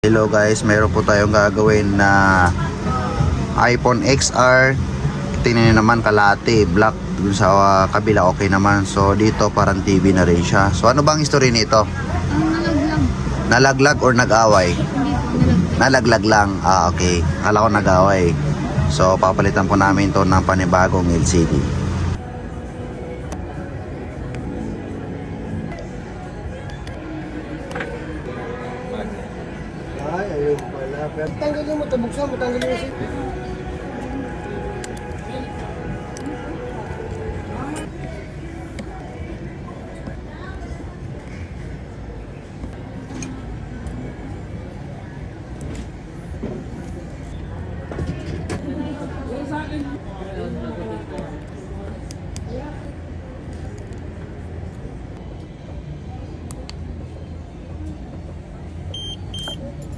Hello guys, meron po tayong gagawin na iPhone XR. Tingnan nyo naman kalate, black. Dun sa kabila okay naman. So dito parang TV na rin siya. So ano bang history nito? Nalaglag or nag-away? Nalaglag lang. Okay. Akala ko nag-away. So papalitan po namin to ng panibagong LCD. Ay, ayun pala. Pero tanggalin mo ito, buksan mo, tanggalin mo siya.